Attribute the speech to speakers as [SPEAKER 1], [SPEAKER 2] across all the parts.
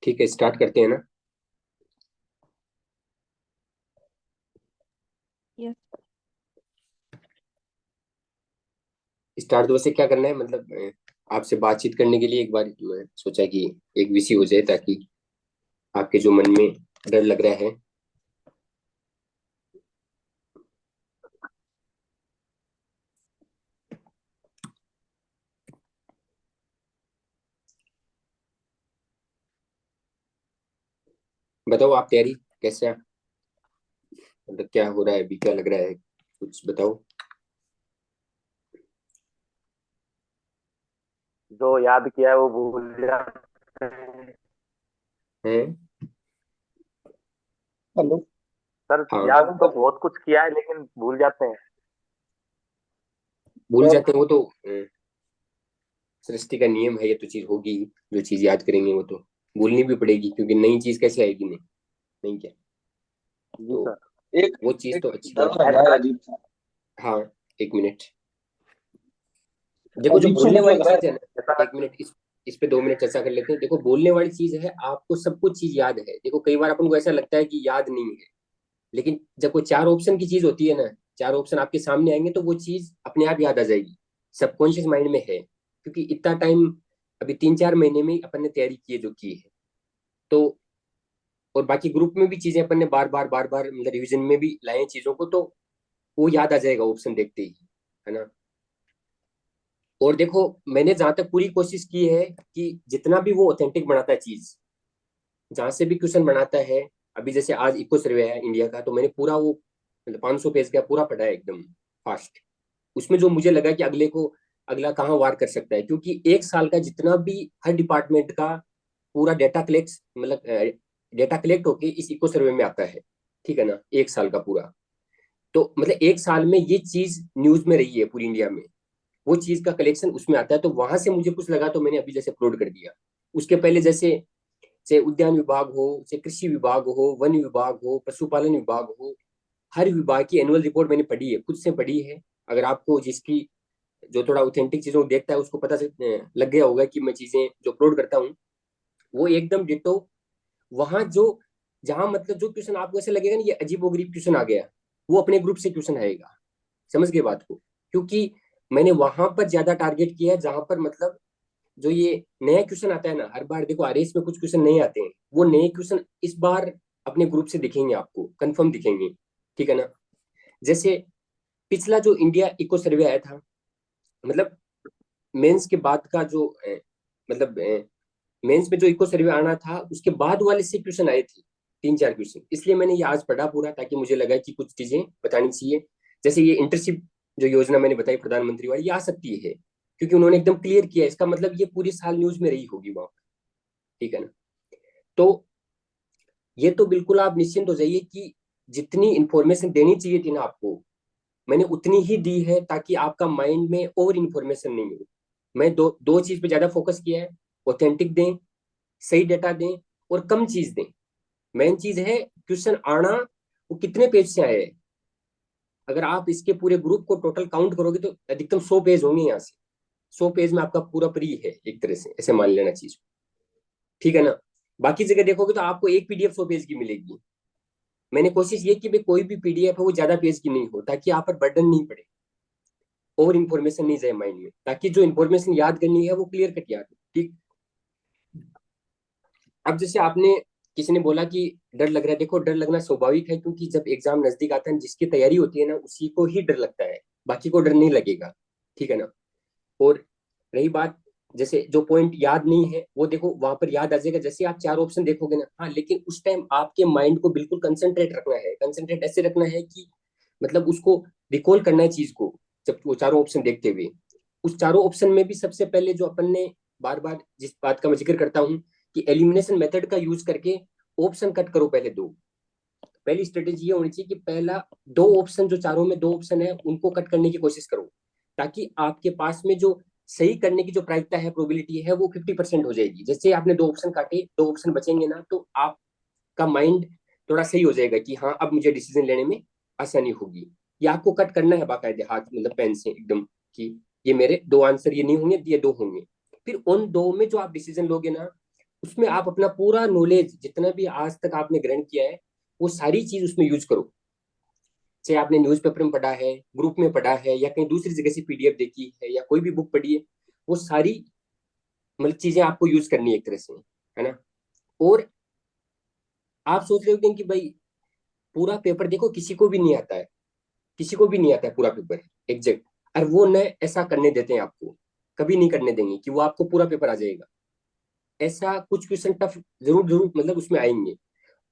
[SPEAKER 1] ठीक है, स्टार्ट करते हैं ना।
[SPEAKER 2] यस।
[SPEAKER 1] स्टार्ट तो वैसे क्या करना है, मतलब आपसे बातचीत करने के लिए एक बार मैं सोचा कि एक विषय हो जाए, ताकि आपके जो मन में डर लग रहा है। बताओ, आप तैयारी कैसे है? मतलब क्या हो रहा है अभी, क्या लग रहा है, कुछ बताओ।
[SPEAKER 3] जो याद किया है वो भूल जाते हैं।
[SPEAKER 1] हैं?
[SPEAKER 4] हेलो।
[SPEAKER 3] सर,
[SPEAKER 1] हाँ,
[SPEAKER 3] याद तो बहुत कुछ किया है लेकिन भूल जाते हैं।
[SPEAKER 1] भूल जाते हैं वो तो सृष्टि का नियम है, ये तो चीज होगी ही। जो चीज याद करेंगे वो तो भूलनी भी पड़ेगी, क्योंकि नई चीज कैसे आएगी, नहीं? नहीं क्या?
[SPEAKER 3] जी
[SPEAKER 1] तो
[SPEAKER 3] सर।
[SPEAKER 4] एक
[SPEAKER 1] वो चीज
[SPEAKER 4] एक
[SPEAKER 1] तो अच्छी
[SPEAKER 4] डर
[SPEAKER 1] बात
[SPEAKER 4] लग
[SPEAKER 1] है।
[SPEAKER 4] रहा है अजीब सा।
[SPEAKER 1] हाँ, एक मिनट। देखो, जो
[SPEAKER 4] अजीब सा
[SPEAKER 1] बोलने
[SPEAKER 4] कुछ
[SPEAKER 1] वाली
[SPEAKER 4] लग रहा
[SPEAKER 1] चीज है ना,
[SPEAKER 3] ऐसा
[SPEAKER 1] एक मिनट, इस पे 2 मिनट चर्चा कर लेते हैं। देखो, बोलने वाली चीज है, आपको सब कुछ चीज याद है। देखो, कई बार अपन को ऐसा लगता है कि याद नहीं है, लेकिन जब कोई 4 ऑप्शन की चीज होती है ना, 4 ऑप्शन आपके सामने आएंगे तो वो चीज अपने आप याद आ जाएगी। सबकॉन्शियस माइंड में है, क्योंकि इतना टाइम, अभी 3-4 महीने में अपन ने तैयारी की है, जो की है। तो और बाकी ग्रुप में भी चीजें अपन ने बार बार बार बार, मतलब रिवीजन में भी लाए हैं चीजों को, तो वो याद आ जाएगा ऑप्शन देखते ही, है ना? और देखो, मैंने जहां तक पूरी कोशिश की है कि जितना भी वो ऑथेंटिक बनाता है चीज, जहां से भी क्वेश्चन बनाता है। अभी जैसे आज इको सर्वे है इंडिया का, तो मैंने पूरा वो, मतलब 500 पेज का पूरा पढ़ा है एकदम फास्ट। उसमें जो मुझे लगा कि अगला कहाँ वार कर सकता है, क्योंकि एक साल का जितना भी हर डिपार्टमेंट का पूरा डेटा कलेक्ट, मतलब डेटा कलेक्ट होके इस इको सर्वे में आता है। ठीक है ना? एक साल का पूरा। तो मतलब एक साल में ये चीज न्यूज में रही है पूरी इंडिया में, वो चीज का कलेक्शन उसमें आता है। तो वहां से मुझे कुछ लगा, तो मैंने अभी जैसे अपलोड कर दिया। उसके पहले जैसे चाहे उद्यान विभाग हो, चाहे कृषि विभाग हो, वन विभाग हो, पशुपालन विभाग हो, हर विभाग की एनुअल रिपोर्ट मैंने पढ़ी है, खुद से पढ़ी है। अगर आपको जिसकी जो थोड़ा ऑथेंटिक चीजों को देखता है, उसको पता लग गया होगा कि मैं चीजें जो अपलोड करता हूँ वो एकदम डिटो। वहां जो, जहां मतलब जो क्वेश्चन आपको ऐसे लगेगा ना ये अजीबोगरीब क्वेश्चन आ गया, वो अपने ग्रुप से क्वेश्चन आएगा। समझ गए बात को? क्योंकि मैंने वहां पर ज्यादा टारगेट किया है, जहां पर मतलब जो ये नया क्वेश्चन आता है ना हर बार। देखो, आरएस में कुछ क्वेश्चन नए आते हैं, वो नए क्वेश्चन इस बार अपने ग्रुप से दिखेंगे, आपको कंफर्म दिखेंगे। ठीक है ना? जैसे पिछला जो इंडिया इको सर्वे आया था, मतलब मेंस के बाद का जो मतलब मेंस में जो इको सर्वे आना था, उसके बाद वाले से क्वेश्चन आए थे, 3-4 क्वेश्चन। इसलिए मैंने ये आज पढ़ा पूरा, ताकि मुझे लगा कि कुछ चीजें बतानी चाहिए। जैसे ये इंटर्नशिप जो योजना मैंने बताई प्रधानमंत्री वाली, ये आ सकती है, क्योंकि उन्होंने एकदम क्लियर किया है। इसका मतलब ये पूरी साल न्यूज में रही होगी वहां। ठीक है ना? तो ये तो बिल्कुल आप निश्चिंत हो जाइए कि जितनी इंफॉर्मेशन देनी चाहिए थी ना आपको, मैंने उतनी ही दी है, ताकि आपका माइंड में और इंफॉर्मेशन नहीं हो। मैं दो दो चीज पे ज्यादा फोकस किया है। ऑथेंटिक दें, सही डेटा दें, और कम चीज दें। मेन चीज है क्वेश्चन आना, वो कितने पेज से आए हैं। अगर आप इसके पूरे ग्रुप को टोटल काउंट करोगे तो अधिकतम 100 पेज होंगे यहाँ से। 100 पेज में आपका पूरा प्री है, एक तरह से ऐसे मान लेना चीज। ठीक है ना? बाकी जगह देखोगे तो आपको एक पीडीएफ 100 पेज की मिलेगी। मैंने कोशिश ये की भाई कोई भी पीडीएफ है वो ज्यादा पेज की नहीं हो, ताकि आप पर बर्डन नहीं पड़े, और इन्फॉर्मेशन नहीं जाए माइंड में, ताकि जो इन्फॉर्मेशन याद करनी है वो क्लियर कट याद हो। ठीक। अब जैसे आपने, किसी ने बोला कि डर लग रहा है। देखो, डर लगना स्वाभाविक है, क्योंकि जब एग्जाम नजदीक आता है, जिसकी तैयारी होती है ना, उसी को ही डर लगता है, बाकी को डर नहीं लगेगा। ठीक है ना? और रही बात, जैसे जो पॉइंट याद नहीं है, वो देखो वहां पर याद आ जाएगा जैसे आप 4 ऑप्शन देखोगे ना। हाँ, लेकिन उस टाइम आपके माइंड को बिल्कुल कंसंट्रेट रखना है। कंसंट्रेट ऐसे रखना है कि मतलब उसको रिकॉल करना है चीज को, जब वो 4 ऑप्शन देखते हुए। उस 4 ऑप्शन में भी सबसे पहले जो अपन ने, बार बार जिस बात का मैं जिक्र करता हूँ, कि एलिमिनेशन मेथड का यूज करके ऑप्शन कट करो पहले दो। पहली स्ट्रेटेजी ये होनी चाहिए कि पहला 2 ऑप्शन, जो चारों में 2 ऑप्शन है, उनको कट करने की कोशिश करो, ताकि आपके पास में जो सही करने की जो प्रायिकता है, प्रोबेबिलिटी है, वो 50% हो जाएगी। जैसे आपने 2 ऑप्शन काटे, 2 ऑप्शन बचेंगे ना, तो आपका माइंड थोड़ा सही हो जाएगा कि हाँ, अब मुझे डिसीजन लेने में आसानी होगी। या आपको कट करना है बाकायदे हाथ, मतलब पेन से एकदम, कि ये मेरे 2 आंसर ये नहीं होंगे, ये 2 होंगे। फिर उन 2 में जो आप डिसीजन लोगे ना, उसमें आप अपना पूरा नॉलेज जितना भी आज तक आपने ग्रहण किया है वो सारी चीज उसमें यूज करो। चाहे आपने न्यूज़पेपर में पढ़ा है, ग्रुप में पढ़ा है, या कहीं दूसरी जगह से पीडीएफ देखी है, या कोई भी बुक पढ़ी है, वो सारी मतलब चीजें आपको यूज करनी है एक तरह से, है ना। और आप सोच रहे हो कि भाई पूरा पेपर देखो किसी को भी नहीं आता है, किसी को भी नहीं आता है पूरा पेपर एग्जैक्ट, और वो न ऐसा करने देते हैं आपको, कभी नहीं करने देंगे कि वो आपको पूरा पेपर आ जाएगा। ऐसा कुछ क्वेश्चन टफ जरूर जरूर मतलब उसमें आएंगे।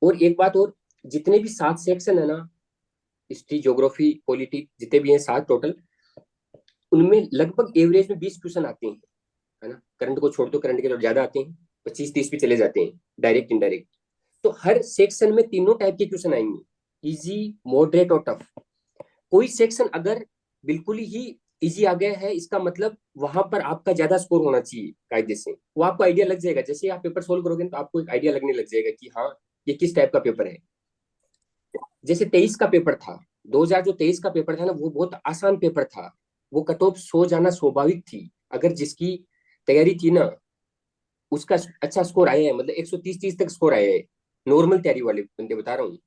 [SPEAKER 1] और एक बात और, जितने भी 7 सेक्शन है ना, हिस्ट्री ज्योग्राफी पॉलिटिक्स जितने भी हैं 7 टोटल, उनमें लगभग एवरेज में 20 क्वेश्चन आते हैं, है ना। करंट को छोड़ दो, करंट के तो ज्यादा आते हैं, 25-30 भी चले जाते हैं, डायरेक्ट इनडायरेक्ट। तो हर सेक्शन में तीनों टाइप के क्वेश्चन आएंगे, इजी, मॉडरेट और टफ। कोई सेक्शन अगर बिल्कुल ही इजी आ गया है, इसका मतलब वहां पर आपका ज्यादा स्कोर होना चाहिए कायदे से, वो आपको आइडिया लग जाएगा। जैसे आप पेपर सोल्व करोगे तो आपको एक आइडिया लगने लग जाएगा कि हाँ ये किस टाइप का पेपर है। जैसे 23 का पेपर था, 2000 जो 23 का पेपर था ना, वो बहुत आसान पेपर था। वो कट ऑफ सो जाना स्वाभाविक थी, अगर जिसकी तैयारी थी ना उसका अच्छा स्कोर आया है, मतलब 130-30 तक स्कोर आया है। नॉर्मल तैयारी वाले बंदे बता रहा हूँ,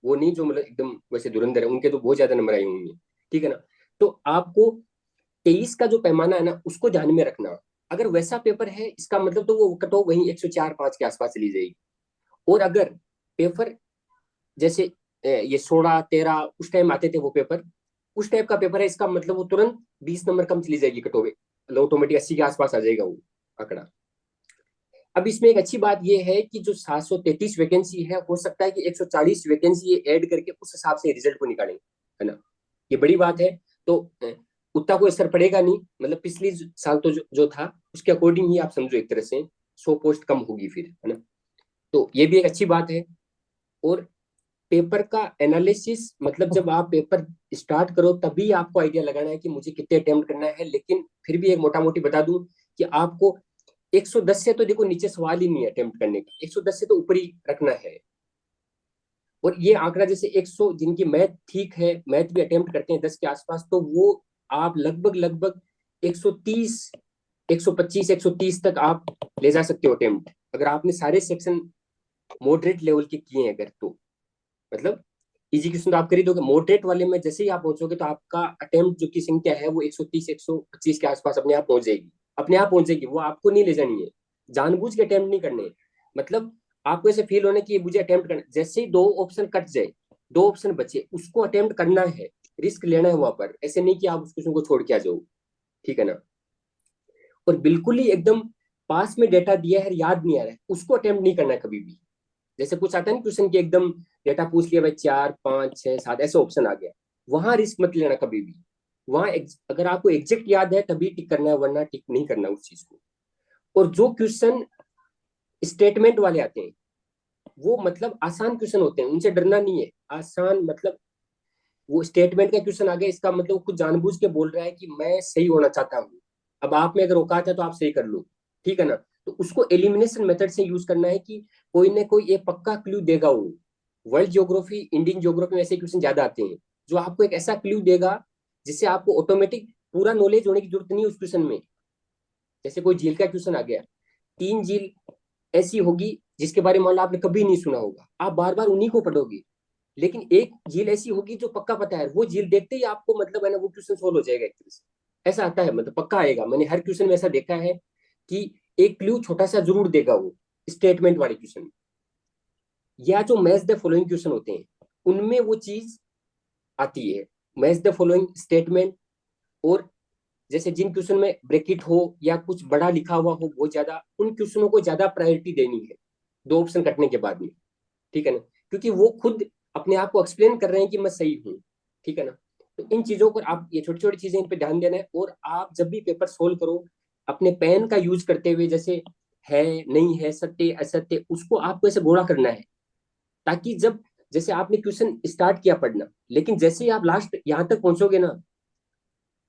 [SPEAKER 1] वो नहीं जो मतलब एकदम वैसे धुरंधर है, उनके तो बहुत ज्यादा नंबर आए होंगे, ठीक है ना। तो आपको 23 का जो पैमाना है ना उसको ध्यान में रखना। अगर वैसा पेपर है इसका मतलब तो वो कट ऑफ वही 104-105 के आसपास चली जाएगी। और अगर पेपर जैसे ये 16-13 उस टाइम आते थे वो पेपर, उस टाइप का पेपर है, इसका मतलब वो तुरंत 20 नंबर कम चली जाएगी कट ऑफ, मतलब ऑटोमेटिक 80 के आसपास आ जाएगा वो आंकड़ा। अब इसमें एक अच्छी बात यह है कि जो 733 वैकेंसी है, हो सकता है कि 140 वैकेंसी ये ऐड करके उस हिसाब से रिजल्ट को निकालें, है ना। ये बड़ी बात है। तो उतना कोई असर पड़ेगा नहीं, मतलब पिछली साल तो जो था उसके अकॉर्डिंग ही आप समझो, एक तरह से 100 पोस्ट कम होगी फिर, है ना। तो ये भी एक अच्छी बात है। और पेपर का एनालिसिस मतलब जब आप पेपर स्टार्ट करो तभी आपको आइडिया लगाना है कि मुझे कितने अटेम्प्ट करना है, लेकिन फिर भी एक मोटा मोटी बता दूं कि आपको 110 से तो देखो नीचे सवाल ही नहीं है अटेम्प्ट करने का, 110 से तो ऊपर ही रखना है। और ये आंकड़ा जैसे 100 जिनकी मैथ ठीक है, मैथ भी अटेम्प्ट करते हैं 10 के आसपास, तो वो आप लगभग लगभग 130, 125, 130 तक आप ले जा सकते हो अटेम्प्ट, अगर आपने सारे सेक्शन मॉडरेट लेवल के किए हैं अगर तो। मतलब इजी क्वेश्चन तो आप कर ही दोगे, मॉडरेट वाले में जैसे ही आप पहुंचोगे तो आपका अटेम्प्ट जो की संख्या है वो 130, 125 के आसपास अपने आप पहुंच जाएगी, अपने आप पहुंच जाएगी। वो आपको नहीं ले जानी है, जानबूझ के अटेम्प्ट नहीं करने। मतलब आपको ऐसे फील होने की मुझे अटेम्प्ट करना, जैसे ही 2 ऑप्शन कट जाए, 2 ऑप्शन बचे, उसको अटेम्प्ट करना है, रिस्क लेना है वहां पर, ऐसे नहीं कि आप उस क्वेश्चन को छोड़ के आ जाओ, ठीक है ना। और बिल्कुल ही एकदम पास में डेटा दिया है याद नहीं आ रहा है, उसको अटेम्प्ट नहीं करना है कभी भी। जैसे कुछ आता है ना क्वेश्चन की एकदम डेटा पूछ लिया भाई 4, 5, 6, 7 ऐसे ऑप्शन आ गया, वहां रिस्क मत लेना कभी भी। वहां अगर आपको एग्जैक्ट याद है तभी टिक करना है, वरना टिक नहीं करना उस चीज को। और जो क्वेश्चन स्टेटमेंट वाले आते हैं वो मतलब आसान क्वेश्चन होते हैं, उनसे डरना नहीं है। आसान मतलब वो स्टेटमेंट का क्वेश्चन आ गया, इसका मतलब वो कुछ जानबूझ के बोल रहा है कि मैं सही होना चाहता हूँ, अब आप में अगर औकात है तो आप सही कर लो, ठीक है ना। तो उसको एलिमिनेशन मेथड से यूज करना है कि कोई ना कोई एक पक्का क्लू देगा वो। वर्ल्ड ज्योग्राफी, इंडियन ज्योग्राफी में ऐसे क्वेश्चन ज्यादा आते हैं जो आपको एक ऐसा क्लू देगा जिससे आपको ऑटोमेटिक पूरा नॉलेज होने की जरूरत नहीं है उस क्वेश्चन में। जैसे कोई झील का क्वेश्चन आ गया, 3 झील ऐसी होगी जिसके बारे में मान लो आपने कभी नहीं सुना होगा, आप बार बार उन्हीं को पढ़ोगे, लेकिन एक झील ऐसी होगी जो पक्का पता है, वो झील देखते ही आपको मतलब है ना वो क्वेश्चन सोल्व हो जाएगा एक तरह से। ऐसा आता है, मतलब पक्का आएगा, मैंने हर क्वेश्चन में ऐसा देखा है कि एक क्लू छोटा सा जरूर देगा वो स्टेटमेंट वाले क्वेश्चन। या जो मैच द फॉलोइंग क्वेश्चन होते हैं उनमें वो चीज आती है, मैच द फॉलोइंग स्टेटमेंट। और जैसे जिन क्वेश्चन में ब्रैकेट हो या कुछ बड़ा लिखा हुआ हो बहुत ज्यादा, उन क्वेश्चनों को ज्यादा प्रायोरिटी देनी है 2 ऑप्शन कटने के बाद में, ठीक है ना। क्योंकि वो खुद अपने आप को एक्सप्लेन कर रहे हैं कि मैं सही हूँ, ठीक है ना। तो इन चीजों पर आप ये छोटी छोटी चीजें इन पे ध्यान देना है। और आप जब भी पेपर सोल्व करो अपने पेन का यूज करते हुए, जैसे है, नहीं है, सत्य असत्य, उसको आपको ऐसे गोला करना है, ताकि जब जैसे आपने क्वेश्चन स्टार्ट किया पढ़ना, लेकिन जैसे ही आप लास्ट यहाँ तक पहुंचोगे ना,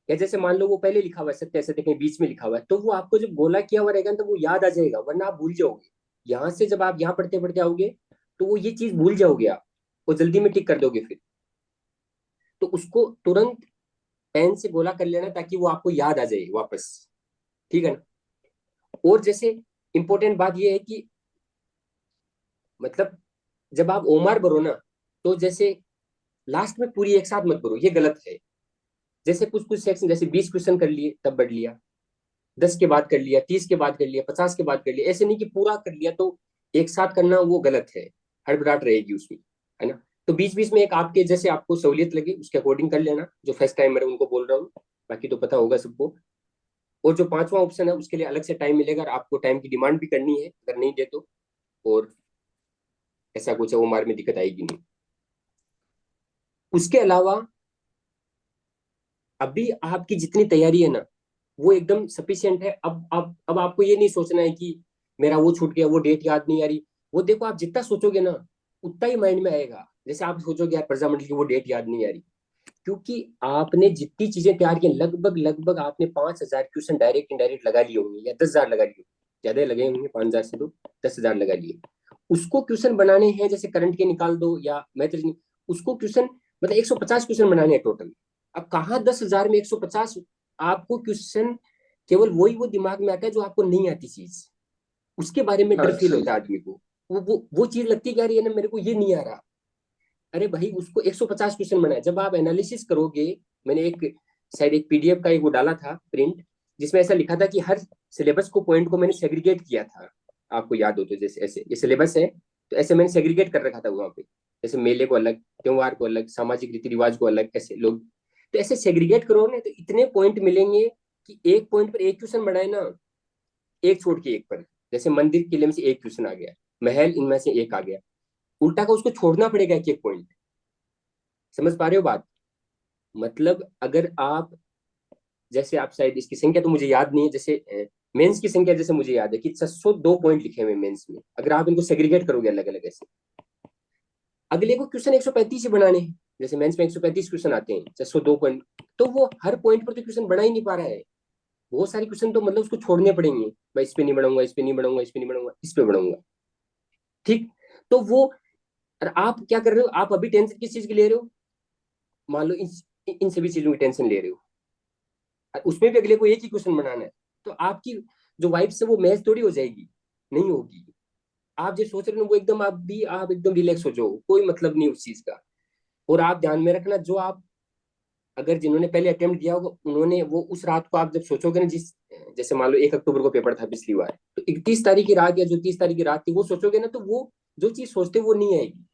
[SPEAKER 1] या जैसे मान लो वो पहले लिखा हुआ है सत्य असत्य कहीं बीच में लिखा हुआ है, तो वो आपको जब गोला किया हुआ रहेगा ना, तो वो याद आ जाएगा, वरना आप भूल जाओगे। यहाँ से जब आप यहाँ पढ़ते पढ़ते आओगे तो वो ये चीज भूल जाओगे आप, वो जल्दी में टिक कर दोगे फिर। तो उसको तुरंत पेन से गोला कर लेना ताकि वो आपको याद आ जाए वापस, ठीक है ना। और जैसे इंपॉर्टेंट बात ये है कि मतलब जब आप ओमार भरो ना, तो जैसे लास्ट में पूरी एक साथ मत भरो, ये गलत है। जैसे कुछ कुछ सेक्शन, जैसे 20 क्वेश्चन कर लिए तब बढ़ लिया, 10 के बाद कर लिया, 30 के बाद कर लिया, 50 के बाद कर लिया, ऐसे नहीं कि पूरा कर लिया तो एक साथ करना, वो गलत है। हड़बड़ाहट रहेगी उसमें, है ना। तो बीच बीच में एक आपके जैसे आपको सहूलियत लगे उसके अकॉर्डिंग कर लेना। जो फर्स्ट टाइमर है उनको बोल रहा हूँ, बाकी तो पता होगा सबको। और जो पांचवा ऑप्शन है उसके लिए अलग से टाइम मिलेगा, और आपको टाइम की डिमांड भी करनी है, अगर नहीं दे तो। और ऐसा कुछ है वो मार में दिक्कत आएगी नहीं। उसके अलावा अभी आपकी जितनी तैयारी है ना, वो एकदम सफिशियंट है। अब आपको ये नहीं सोचना है कि मेरा वो छूट गया, वो डेट याद नहीं आ रही। वो देखो, आप जितना सोचोगे ना उतना ही माइंड में आएगा। जैसे आप सोचोगे यार प्रजामंडल की वो डेट याद नहीं आ रही, क्योंकि आपने जितनी चीजें तैयार की, लगभग लगभग आपने 5,000 क्वेश्चन डायरेक्ट इनडायरेक्ट लगा लिए होंगे, या 10,000 लगा लिए, ज्यादा लगे होंगे, 5,000 से तो 10,000 लगा लिए। उसको क्वेश्चन बनाने हैं, जैसे करंट के निकाल दो या मैथ रीजनिंग, उसको क्वेश्चन मतलब 150 क्वेश्चन बनाने हैं टोटल। अब कहाँ 10,000 में 150? आपको क्वेश्चन केवल वही वो दिमाग में आता है जो आपको नहीं आती चीज, उसके बारे में डर फील
[SPEAKER 3] अच्छा।
[SPEAKER 1] होता है आदमी को। वो चीज लगती है कि यार ये ना मेरे को ये नहीं आ रहा। अरे भाई, उसको 150 क्वेश्चन बनाया, जब आप एनालिसिस करोगे। मैंने एक शायद एक पीडीएफ का एक वो डाला था प्रिंट, जिसमें ऐसा लिखा था कि हर सिलेबस को पॉइंट को मैंने सेग्रीगेट किया था। आपको याद हो तो, जैसे ऐसे ये सिलेबस है, तो ऐसे मैंने सेग्रीगेट कर रखा था वहां पे। जैसे मेले को अलग, त्योहार को अलग, सामाजिक रीति रिवाज को अलग, ऐसे लोग। तो ऐसे सेग्रीगेट करो ना, तो इतने पॉइंट मिलेंगे कि एक पॉइंट पर एक क्वेश्चन बनाए ना, एक छोड़ के एक पर। जैसे मंदिर किले में से एक क्वेश्चन आ गया, महल इनमें से एक आ गया, उल्टा का उसको छोड़ना पड़ेगा एक एक पॉइंट। समझ पा रहे हो बात? मतलब अगर आप, जैसे आप शायद इसकी संख्या तो मुझे याद नहीं है, जैसे मेंस की संख्या जैसे मुझे याद है कि 602 पॉइंट लिखे हुए मेंस में। अगर आप इनको सेग्रीगेट करोगे अलग अलग ऐसे, अगले को क्वेश्चन 135 ही बनाने हैं। जैसे मेंस में 135 क्वेश्चन आते हैं, 602 पॉइंट, तो वो हर पॉइंट पर तो क्वेश्चन बना ही नहीं पा रहा है। बहुत सारे क्वेश्चन तो मतलब उसको छोड़ने पड़ेंगे, मैं इस पे नहीं बढ़ाऊंगा, इस पे नहीं बढ़ाऊंगा, इस पे नहीं बढ़ाऊंगा, इस पे बढ़ाऊंगा। ठीक। तो वो, और आप क्या कर रहे हो, आप अभी टेंशन किस चीज की ले रहे हो? मान लो इन सभी चीजों की टेंशन ले रहे हो, और उसमें भी अगले को एक ही क्वेश्चन बनाना है। तो आपकी जो वाइफ से वो मैच थोड़ी हो जाएगी, नहीं होगी। आप जो सोच रहे हो वो एकदम, आप एकदम रिलैक्स हो जाओ, कोई मतलब नहीं उस चीज का। और आप ध्यान में रखना, जो आप अगर जिन्होंने पहले अटेम्प्ट दिया होगा उन्होंने वो उस रात को आप जब सोचोगे ना, जिस जैसे मान लो 1 अक्टूबर को पेपर था पिछली बार, तो 31 तारीख की रात या जो 30 तारीख की रात थी वो सोचोगे ना, तो वो जो चीज सोचते वो नहीं आएगी।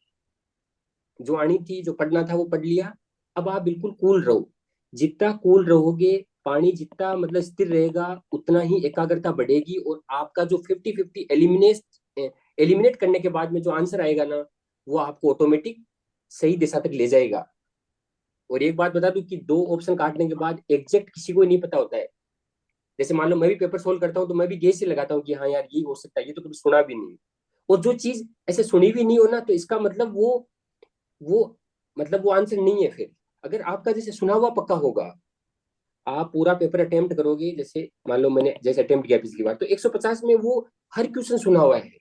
[SPEAKER 1] जो आनी थी, जो पढ़ना था वो पढ़ लिया। अब आप बिल्कुल कूल रहो। जितना कूल रहोगे, पानी जितना मतलब स्थिर रहेगा, उतना ही एकाग्रता बढ़ेगी, और आपका जो 50-50 एलिमिनेट करने के बाद में जो आंसर आएगा ना, वो आपको ऑटोमेटिक सही दिशा तक ले जाएगा। और एक बात बता दूं कि दो ऑप्शन काटने के बाद एग्जैक्ट किसी को नहीं पता होता है। जैसे मान लो मैं भी पेपर सोल्व करता हूँ, तो मैं भी गेस से लगाता हूँ कि हाँ यार ये हो सकता है, ये तो कभी सुना भी नहीं। और जो चीज ऐसे सुनी भी नहीं हो ना, तो इसका मतलब वो मतलब वो आंसर नहीं है फिर। अगर आपका जैसे सुना हुआ पक्का होगा, आप पूरा पेपर अटेम्प्ट करोगे, जैसे मान लो मैंने जैसे अटेम्प्ट किया पिछली बार, तो 150 में वो हर क्वेश्चन सुना हुआ है।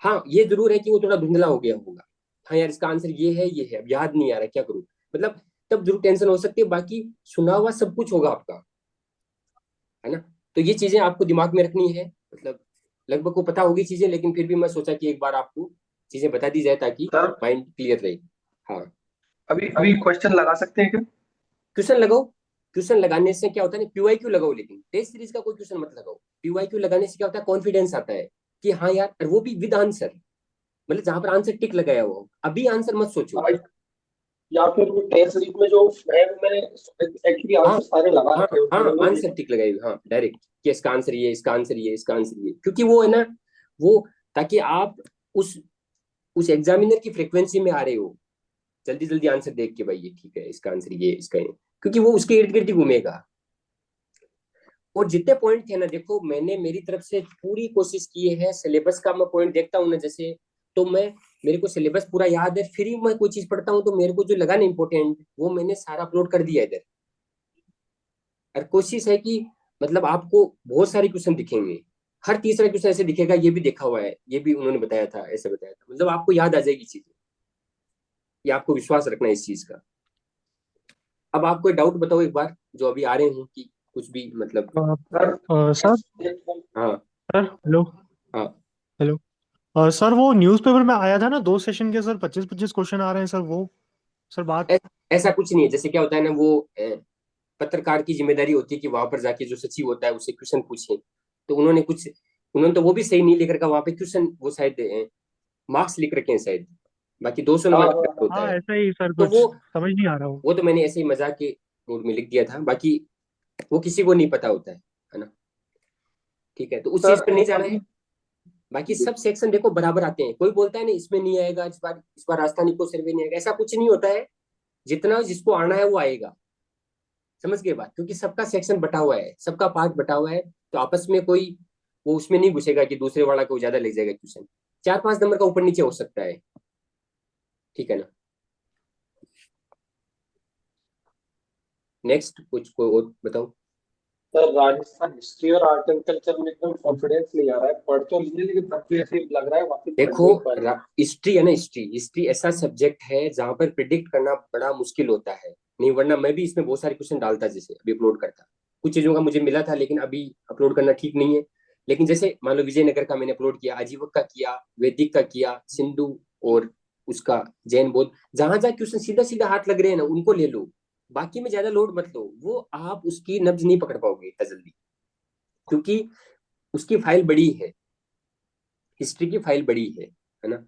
[SPEAKER 1] हाँ ये जरूर है कि वो थोड़ा धुंधला हो गया होगा, हाँ यार इसका आंसर ये है, अब याद नहीं आ रहा, क्या करूं। मतलब तब जरूर टेंशन हो सकती है, बाकी सुना हुआ सब कुछ होगा आपका, है ना। तो ये चीजें आपको दिमाग में रखनी है, मतलब लगभग को पता होगी चीजें, लेकिन फिर भी मैं सोचा कि एक बार आपको चीजें बता दी जाए ताकि
[SPEAKER 3] सर,
[SPEAKER 1] माइंड क्लियर रहे। हाँ,
[SPEAKER 3] अभी अभी क्वेश्चन लगा सकते हैं क्या?
[SPEAKER 1] क्वेश्चन लगाओ। क्वेश्चन लगाने से क्या होता है ना, पीवाईक्यू लगाओ, लेकिन टेस्ट सीरीज का कोई क्वेश्चन मत लगाओ। पीवाईक्यू लगाने से क्या होता है, कॉन्फिडेंस आता है कि हाँ यार, और वो भी विद आंसर, मतलब जहां पर आंसर टिक लगाया हुआ हो। अभी आंसर मत सोचो।
[SPEAKER 3] हाँ, या फिर वो टेस्ट सीरीज में जो है वो मैंने एक्चुअली
[SPEAKER 1] हाँ
[SPEAKER 3] आंसर सारे लगा
[SPEAKER 1] हाँ
[SPEAKER 3] रखे हैं उसमें,
[SPEAKER 1] हाँ,
[SPEAKER 3] मैं वो
[SPEAKER 1] आंसर टिक लगाई हुई, हाँ डायरेक्ट, कि इसका आंसर ये, इसका आंसर ये, इसका आंसर ये, क्योंकि वो है ना, वो ताकि आप उस उस एग्जामिनर की फ्रिक्वेंसी में आ रहे हो, जल्दी जल्दी आंसर देख के भाई ये ठीक है, इसका आंसर ये, इसका ये, क्योंकि वो उसके इर्द गिर्द ही घूमेगा। और जितने पॉइंट थे ना, देखो मैंने मेरी तरफ से पूरी कोशिश की है। सिलेबस का मैं पॉइंट देखता हूँ ना, जैसे तो मैं, मेरे को सिलेबस पूरा याद है, फिर ही मैं कोई चीज पढ़ता हूँ, तो मेरे को जो लगा ना इंपॉर्टेंट, वो मैंने सारा अपलोड कर दिया इधर। और कोशिश है कि मतलब आपको बहुत सारे क्वेश्चन दिखेंगे, हर तीसरा क्वेश्चन ऐसे दिखेगा, ये भी देखा हुआ है, ये भी उन्होंने बताया था, ऐसे बताया था, मतलब आपको याद आ जाएगी चीजें। ये आपको विश्वास रखना है इस चीज का। अब आप कोई डाउट बताओ एक बार, जो अभी आ रहे हो कि कुछ भी मतलब।
[SPEAKER 3] सर।
[SPEAKER 2] सर
[SPEAKER 1] हाँ
[SPEAKER 2] सर हेलो
[SPEAKER 1] हाँ
[SPEAKER 2] हेलो। सर वो न्यूज़पेपर में आया था ना, 2 सेशन के सर 25-25 क्वेश्चन आ रहे हैं सर, वो सर बात।
[SPEAKER 1] ऐसा कुछ नहीं है। जैसे क्या होता है ना, वो पत्रकार की जिम्मेदारी होती है कि वहां पर जाके जो सचिव होता है उससे क्वेश्चन पूछे। तो उन्होंने तो वो भी सही नहीं लिख रखा वहां पे क्वेश्चन, वो शायद मार्क्स लिख रखे हैं शायद। बाकी 200 नंबर का पेपर होता
[SPEAKER 2] हाँ
[SPEAKER 1] है।
[SPEAKER 2] ऐसा ही सर,
[SPEAKER 1] तो
[SPEAKER 2] कुछ समझ नहीं आ रहा वो।
[SPEAKER 1] वो तो मैंने ऐसे ही मजाक के मूड में लिख दिया था। बाकी वो किसी को नहीं पता होता है ना। ठीक है, तो उस चीज
[SPEAKER 3] सर
[SPEAKER 1] पर नहीं जाना है।
[SPEAKER 3] अभी
[SPEAKER 1] बाकी सब सेक्शन देखो बराबर आते हैं। कोई बोलता है ना इसमें नहीं आएगा, इस बार राजस्थान इको सर्वे नहीं आएगा, ऐसा कुछ नहीं होता है। जितना जिसको आना है वो आएगा। समझ गए बात? क्योंकि सबका सेक्शन बटा हुआ है, सबका पार्ट बटा हुआ है। तो आपस में कोई वो उसमें नहीं घुसेगा कि दूसरे वाला को ज्यादा ले जाएगा क्वेश्चन। 4-5 नंबर का ऊपर नीचे हो सकता है। ठीक है ना। नेक्स्ट कुछ को और बताओ।
[SPEAKER 3] सर राजस्थान हिस्ट्री और आर्ट एंड कल्चर में एकदम कॉन्फिडेंस नहीं आ रहा है, पढ़ तो लिए लेकिन तब भी ऐसे लग रहा है वापस पढ़
[SPEAKER 1] देखो,
[SPEAKER 3] नहीं पा रहे।
[SPEAKER 1] हिस्ट्री है ना, हिस्ट्री हिस्ट्री ऐसा सब्जेक्ट है जहां पर प्रिडिक्ट करना बड़ा मुश्किल होता है। नहीं, वरना मैं भी इसमें बहुत सारे क्वेश्चन डालता, जैसे अभी अपलोड करता। कुछ चीजों का मुझे मिला था, लेकिन अभी अपलोड करना ठीक नहीं है। लेकिन जैसे मान लो विजयनगर का मैंने अपलोड किया, आजीवक का किया, वैदिक का किया, सिंधु और उसका जैन बौद्ध। जहां जहां क्वेश्चन सीधा सीधा हाथ लग रहे हैं ना, उनको ले लो। बाकी में ज्यादा लोड मत लो, वो आप उसकी नब्ज नहीं पकड़ पाओगे इतना जल्दी। क्योंकि उसकी फाइल बड़ी है, हिस्ट्री की फाइल बड़ी है ना।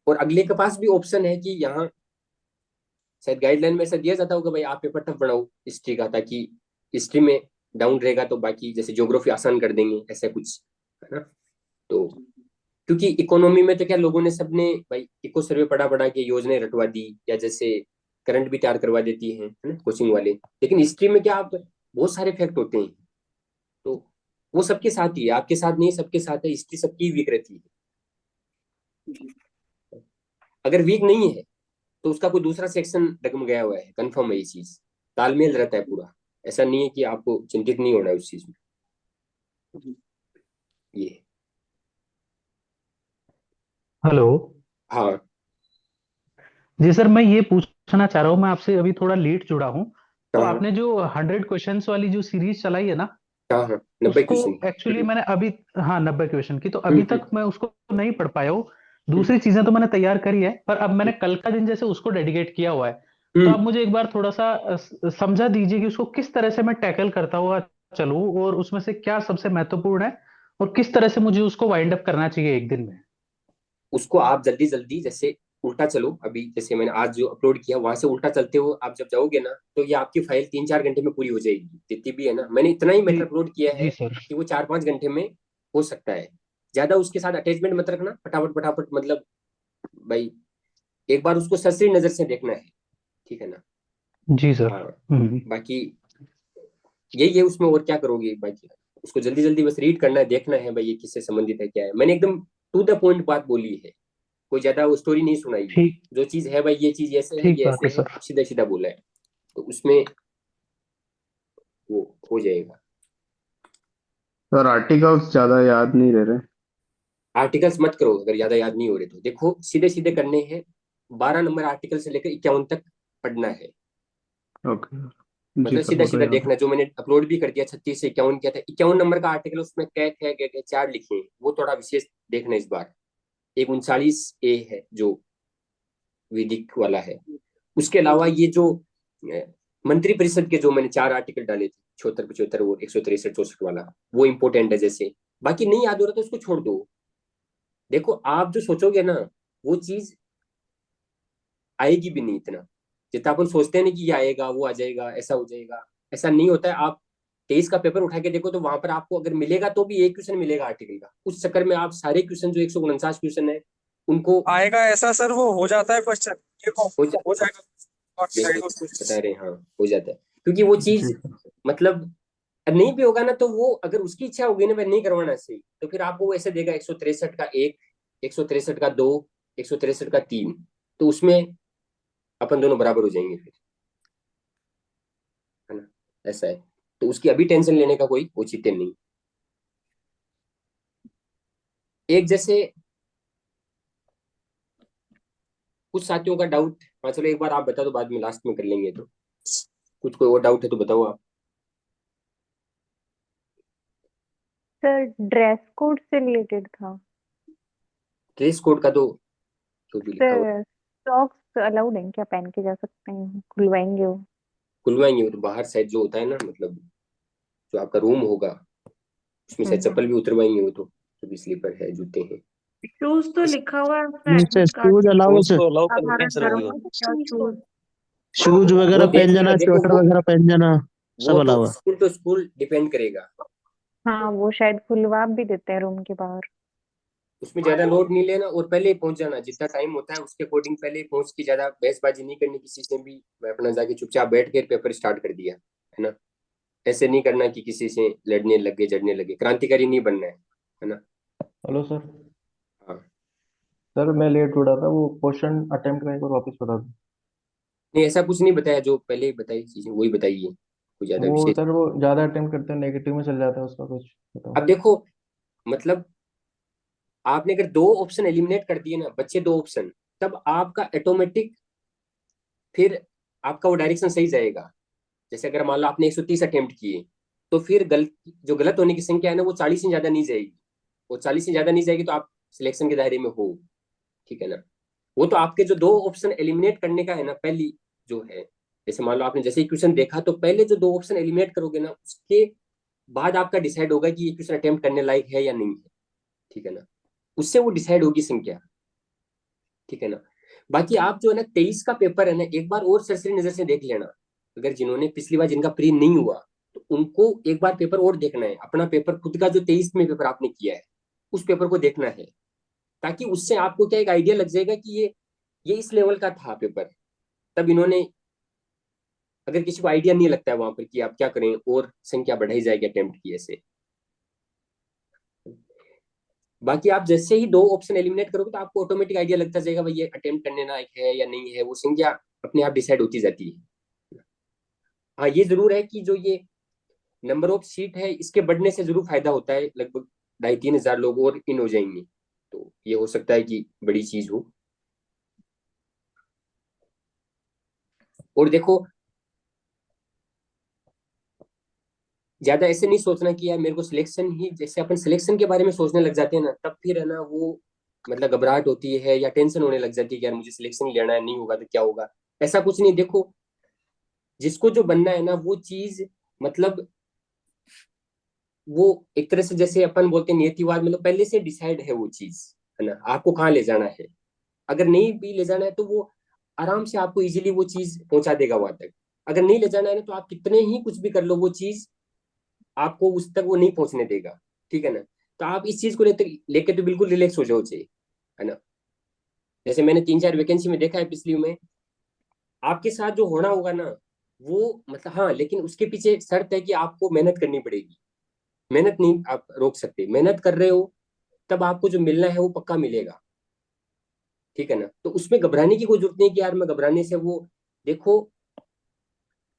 [SPEAKER 1] और अगले के पास भी ऑप्शन है कि यहाँ शायद गाइडलाइन में ऐसा दिया जाता होगा, भाई आप पेपर टफ बनाओ हिस्ट्री का, ताकि हिस्ट्री में डाउन रहेगा तो बाकी जैसे ज्योग्राफी आसान कर देंगे, ऐसा कुछ है ना। तो क्योंकि इकोनॉमी में तो क्या लोगों ने सबने भाई इको सर्वे पढ़ा पढ़ा के योजनाएं रटवा दी, या जैसे करंट भी तैयार करवा देती है ना कोचिंग वाले। लेकिन हिस्ट्री में क्या, आप बहुत सारे फैक्ट होते हैं। तो वो सबके साथ ही है, आपके साथ नहीं, सबके साथ है। हिस्ट्री सबकी वीक रहती है। अगर वीक नहीं है तो उसका कोई दूसरा सेक्शन डगमगाया हुआ है, कंफर्म है ये चीज। तालमेल रहता है पूरा। ऐसा नहीं है कि आपको चिंतित नहीं होना है उस चीज में। ये है।
[SPEAKER 4] हेलो।
[SPEAKER 1] हाँ
[SPEAKER 4] जी सर, मैं ये पूछना चाह रहा हूँ, मैं आपसे अभी थोड़ा लेट जुड़ा हूँ। तो
[SPEAKER 1] हाँ हाँ
[SPEAKER 4] आपने जो 100 क्वेश्चंस वाली जो सीरीज चलाई है ना,
[SPEAKER 1] हाँ हाँ, 90
[SPEAKER 4] उसको
[SPEAKER 1] क्वेश्चन।
[SPEAKER 4] एक्चुअली मैंने अभी, हाँ 90 क्वेश्चन की, तो
[SPEAKER 1] हम्म
[SPEAKER 4] अभी
[SPEAKER 1] हम्म
[SPEAKER 4] तक मैं उसको नहीं पढ़ पाया हूँ।
[SPEAKER 1] हम्म
[SPEAKER 4] दूसरी चीजें तो मैंने तैयार करी है, पर अब मैंने कल का दिन जैसे उसको डेडिकेट किया हुआ है। तो आप
[SPEAKER 1] हम्म।
[SPEAKER 4] मुझे एक बार थोड़ा सा समझा दीजिए कि उसको किस तरह से मैं टैकल करता हुआ चलूँ, और उसमें से क्या सबसे महत्वपूर्ण है, और किस तरह से मुझे उसको वाइंड अप करना चाहिए एक दिन में।
[SPEAKER 1] उसको आप जल्दी जल्दी जैसे उल्टा चलो। अभी जैसे मैंने आज जो अपलोड किया वहां से उल्टा चलते हो आप जब जाओगे ना, तो ये आपकी फाइल 3-4 घंटे में पूरी हो जाएगी, जितनी भी है ना। मैंने इतना ही
[SPEAKER 4] जी।
[SPEAKER 1] मैटर अपलोड किया है
[SPEAKER 4] जी सर।
[SPEAKER 1] कि वो 4-5 घंटे में हो सकता है। ज्यादा उसके साथ अटैचमेंट मत रखना, फटाफट फटाफट मतलब भाई एक बार उसको ससरी नजर से देखना है। ठीक है ना।
[SPEAKER 4] जी सर।
[SPEAKER 1] हाँ।
[SPEAKER 4] हम्म।
[SPEAKER 1] बाकी यही है उसमें, और क्या करोगे बाकी। उसको जल्दी जल्दी बस रीड करना है, देखना है भाई ये किससे संबंधित है, क्या है। मैंने एकदम टू द पॉइंट बात बोली है। कोई ज्यादा वो स्टोरी नहीं सुनाई है।
[SPEAKER 4] ठीक।
[SPEAKER 1] जो चीज है भाई, ये चीज ऐसे है,
[SPEAKER 4] ठीक
[SPEAKER 1] ये
[SPEAKER 4] बात
[SPEAKER 1] ऐसे
[SPEAKER 4] है
[SPEAKER 1] है,
[SPEAKER 4] सर।
[SPEAKER 1] सीधा सीधा बोला है। तो उसमें वो हो जाएगा।
[SPEAKER 5] सर आर्टिकल्स ज्यादा याद नहीं रह रहे।
[SPEAKER 1] आर्टिकल्स मत करो अगर ज्यादा याद नहीं हो रहे तो। देखो सीधे सीधे करने हैं। 12 नंबर आर्टिकल से लेकर 51 तक पढ़ना है।
[SPEAKER 5] ओके। जी
[SPEAKER 1] मतलब
[SPEAKER 5] सर,
[SPEAKER 1] सीधा
[SPEAKER 5] वो तो
[SPEAKER 1] सीधा
[SPEAKER 5] याद है।
[SPEAKER 1] देखना। जो मैंने अपलोड भी कर दिया 36 से 51 किया था, 51 नंबर का आर्टिकल उसमें कै चार लिखे हैं, वो थोड़ा विशेष देखना इस बार। एक 39A है जो वैदिक वाला है। उसके अलावा ये जो मंत्री परिषद के जो मैंने 4 आर्टिकल डाले थे, 76, 75 और 163, 64 वाला, वो इंपॉर्टेंट है जैसे। बाकी नहीं याद हो रहा तो उसको छोड़ दो। देखो आप जो सोचोगे ना, वो चीज आएगी भी नहीं इतना। जितना अपन सोचते हैं ना कि ये आएगा, वो आ जाएगा, ऐसा हो जाएगा, ऐसा नहीं होता है। आप 23 का पेपर उठा के देखो तो वहां पर आपको अगर मिलेगा तो भी एक क्वेश्चन मिलेगा आर्टिकल का। उस चक्कर में आप सारे क्वेश्चन जो 149 क्वेश्चन है उनको
[SPEAKER 6] आएगा ऐसा सर, वो हो जाता है क्वेश्चन। ये
[SPEAKER 1] हो जा,
[SPEAKER 6] हो जाएगा। और फिर
[SPEAKER 1] बिल्कुल
[SPEAKER 6] आएगा उसको।
[SPEAKER 1] बता रहे हैं, हाँ हो जाता है। क्योंकि वो
[SPEAKER 5] जी
[SPEAKER 1] चीज
[SPEAKER 5] सर।
[SPEAKER 1] मतलब नहीं भी होगा ना, तो वो अगर उसकी इच्छा होगी ना भाई नहीं करवाना सही, तो फिर आपको वो ऐसे देगा 163 का एक, 163 का दो, 163 का तीन। तो उसमें अपन दोनों बराबर हो जाएंगे फिर, है ना। ऐसा है। तो उसकी अभी टेंशन लेने का कोई औचित्य नहीं। एक जैसे कुछ साथियों का डाउट, हाँ चलो एक बार आप बता दो, बाद में लास्ट में कर लेंगे। तो कुछ कोई और डाउट है तो बताओ आप।
[SPEAKER 7] सर ड्रेस कोड से रिलेटेड था।
[SPEAKER 1] ड्रेस कोड का तो जो भी लिखा हुआ है,
[SPEAKER 7] सर सॉक्स अलाउड हैं क्या, पहन के जा सकते हैं, खुलवाएंगे वो?
[SPEAKER 1] खुलवाएंगे वो तो बाहर साइड जो होता है ना, मतलब जो आपका रूम होगा उसमें से
[SPEAKER 7] हम्म।
[SPEAKER 1] चप्पल भी उतरवाएंगे वो तो, जो भी स्लीपर है जूते हैं।
[SPEAKER 7] शूज तो लिखा हुआ है उसमें
[SPEAKER 8] नहीं सर,
[SPEAKER 7] एडमिट कार्ड
[SPEAKER 8] शूज
[SPEAKER 7] में।
[SPEAKER 8] अलाउ है
[SPEAKER 6] शूज
[SPEAKER 8] सर।
[SPEAKER 6] तो अलाउ करते
[SPEAKER 7] हमारा
[SPEAKER 6] हैं सर
[SPEAKER 7] घर
[SPEAKER 6] वो
[SPEAKER 7] में क्या शूज?
[SPEAKER 8] शूज
[SPEAKER 1] वो
[SPEAKER 8] वगैरह
[SPEAKER 1] देख
[SPEAKER 8] पहन
[SPEAKER 1] लेना
[SPEAKER 8] जाना,
[SPEAKER 1] देखो,
[SPEAKER 8] स्वेटर वगैरह पहन जाना,
[SPEAKER 1] वो
[SPEAKER 8] सब
[SPEAKER 1] तो
[SPEAKER 8] अलाउ है।
[SPEAKER 1] स्कूल तो स्कूल डिपेंड करेगा।
[SPEAKER 7] हाँ वो शायद खुलवा भी देते हैं रूम के बाहर।
[SPEAKER 1] उसमें ज्यादा लोड नहीं लेना और पहले ही पहुंच जाना, जितना टाइम होता है उसके अकॉर्डिंग पहले ही पहुंच के, ज्यादा बहसबाजी नहीं करनी किसी से भी। मैं अपना जाके चुपचाप बैठ के पेपर स्टार्ट कर दिया, है ना। ऐसे नहीं करना कि किसी से लड़ने लगे जड़ने लगे, क्रांतिकारी नहीं बनना है ना।
[SPEAKER 9] Hello sir.
[SPEAKER 1] हाँ,
[SPEAKER 9] सर मैं लेट उठा था, वो क्वेश्चन अटेम्प्ट करने को वापस बता दो।
[SPEAKER 1] नहीं ऐसा कुछ नहीं बताया, जो पहले ही बताई चीजें वही बताइए, कोई ज्यादा
[SPEAKER 9] वो
[SPEAKER 1] विशेष।
[SPEAKER 9] सर वो ज़्यादा अटेम्प्ट करते हैं नेगेटिव में चल जाता है, उसका कुछ बताओ।
[SPEAKER 1] अब देखो, मतलब आपने अगर दो ऑप्शन एलिमिनेट कर दिए ना बच्चे, दो ऑप्शन, तब आपका ऑटोमेटिक फिर आपका वो डायरेक्शन सही जाएगा। जैसे अगर मान लो आपने 130 अटेम्प्ट किए, तो फिर जो गलत होने की संख्या है ना वो 40 से ज्यादा नहीं जाएगी। वो 40 से ज्यादा नहीं जाएगी तो आप सिलेक्शन के दायरे में हो, ठीक है ना। वो तो आपके जो दो ऑप्शन एलिमिनेट करने का है ना, पहली जो है, जैसे मान लो आपने जैसे ही क्वेश्चन देखा तो पहले जो दो ऑप्शन एलिमिनेट करोगे ना, उसके बाद आपका डिसाइड होगा कि ये क्वेश्चन अटेम्प्ट करने लायक है या नहीं है, ठीक है ना। उससे वो डिसाइड होगी संख्या, ठीक है ना। बाकी आप जो है ना 23 का पेपर है ना, एक बार और सरसरी नजर से देख लेना। अगर जिन्होंने पिछली बार जिनका प्री नहीं हुआ, तो उनको एक बार पेपर और देखना है, अपना पेपर खुद का जो 23 में पेपर आपने किया है उस पेपर को देखना है। ताकि उससे आपको क्या एक आइडिया लग जाएगा कि ये इस लेवल का था पेपर। तब इन्होंने, अगर किसी को आइडिया नहीं लगता है वहां पर कि आप क्या करें और संख्या बढ़ाई जाएगी अटेम्प्ट की ऐसे। बाकी आप जैसे ही दो ऑप्शन एलिमिनेट करोगे तो आपको ऑटोमेटिक आइडिया लगता जाएगा भाई ये अटेम्प्ट करने लायक है या नहीं है, वो संख्या अपने आप डिसाइड होती जाती है। हाँ ये जरूर है कि जो ये नंबर ऑफ सीट है इसके बढ़ने से जरूर फायदा होता है, लगभग 2,500-3,000 लोग और इन हो जाएंगे, तो ये हो सकता है कि बड़ी चीज हो। और देखो, ज्यादा ऐसे नहीं सोचना कि यार मेरे को सिलेक्शन ही, जैसे अपन सिलेक्शन के बारे में सोचने लग जाते हैं ना, तब फिर है ना वो मतलब घबराहट होती है या टेंशन होने लग जाती है कि यार मुझे सिलेक्शन ही लेना है, नहीं होगा तो क्या होगा। ऐसा कुछ नहीं, देखो जिसको जो बनना है ना वो चीज, मतलब वो एक तरह से जैसे अपन बोलते हैं नियतिवाद, मतलब पहले से डिसाइड है वो चीज, है ना, आपको कहाँ ले जाना है। अगर नहीं भी ले जाना है तो वो आराम से आपको इजीली वो चीज पहुंचा देगा वहां तक। अगर नहीं ले जाना है ना तो आप कितने ही कुछ भी कर लो, वो चीज आपको उस तक वो नहीं पहुंचने देगा, ठीक है ना। तो आप इस चीज को लेके तो बिल्कुल रिलैक्स हो जाओ चाहिए, है ना। जैसे मैंने 3-4 वैकेंसी में देखा है पिछली में, आपके साथ जो होना होगा ना वो, मतलब हाँ, लेकिन उसके पीछे शर्त है कि आपको मेहनत करनी पड़ेगी। मेहनत नहीं आप रोक सकते, मेहनत कर रहे हो तब आपको जो मिलना है वो पक्का मिलेगा, ठीक है ना। तो उसमें घबराने की कोई जरूरत नहीं कि यार मैं घबराने से वो, देखो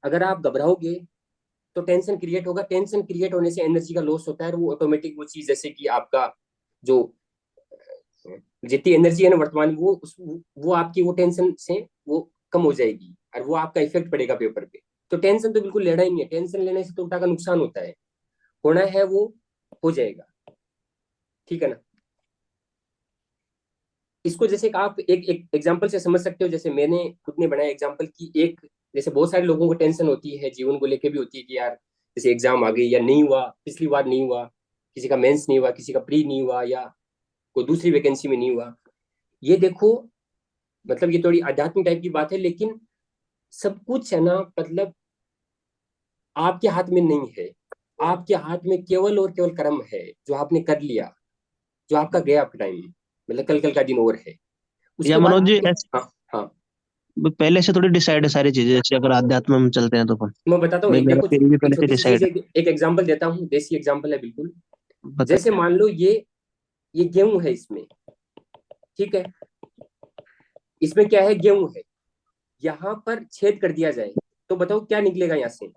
[SPEAKER 1] अगर आप घबराओगे तो टेंशन क्रिएट होगा, टेंशन क्रिएट होने से एनर्जी का लॉस होता है, और वो ऑटोमेटिक वो चीज जैसे कि आपका जो जितनी एनर्जी है ना वर्तमान में, वो आपकी वो टेंशन से वो कम हो जाएगी और वो आपका इफेक्ट पड़ेगा पेपर पे। तो टेंशन तो बिल्कुल लेना ही नहीं है, टेंशन लेने से तो उल्टा का नुकसान होता है। होना है वो हो जाएगा, ठीक है ना। इसको जैसे कि आप एक एग्जांपल से समझ सकते हो, जैसे मैंने खुद ने बनाया एग्जांपल की एक, जैसे बहुत सारे लोगों को टेंशन होती है जीवन को लेके भी होती है कि यार जैसे एग्जाम आ गई या नहीं हुआ, पिछली बार नहीं हुआ, किसी का मेंस नहीं हुआ, किसी का प्री नहीं हुआ, या कोई दूसरी वैकेंसी में नहीं हुआ। ये देखो, मतलब ये थोड़ी आध्यात्मिक टाइप की बात है, लेकिन सब कुछ है ना, मतलब आपके हाथ में नहीं है। आपके हाथ में केवल और केवल कर्म है, जो आपने कर लिया, जो आपका गया आपका टाइम, मतलब कल कल का दिन और है,
[SPEAKER 8] या
[SPEAKER 1] उसके बाद
[SPEAKER 8] मनोज जी,
[SPEAKER 1] आपके। हाँ हाँ,
[SPEAKER 8] पहले से थोड़ी डिसाइड है सारी चीजें, जैसे अगर अध्यात्म में चलते हैं तो अपन,
[SPEAKER 1] मैं बताता हूँ,
[SPEAKER 8] मैं
[SPEAKER 1] एक
[SPEAKER 8] मेरा
[SPEAKER 1] देखो
[SPEAKER 8] पीरियड भी
[SPEAKER 1] एक
[SPEAKER 8] पहले से
[SPEAKER 1] छोटी सी चीज,
[SPEAKER 8] डिसाइड
[SPEAKER 1] एक एग्जांपल देता हूँ, देसी एग्जांपल है बिल्कुल।
[SPEAKER 8] है,
[SPEAKER 1] जैसे
[SPEAKER 8] बताइए।
[SPEAKER 1] मान लो ये गेहूं है इसमें, ठीक है, इसमें क्या है, गेहूं है, यहाँ पर छेद कर दिया जाए तो बताओ क्या निकलेगा यहाँ से।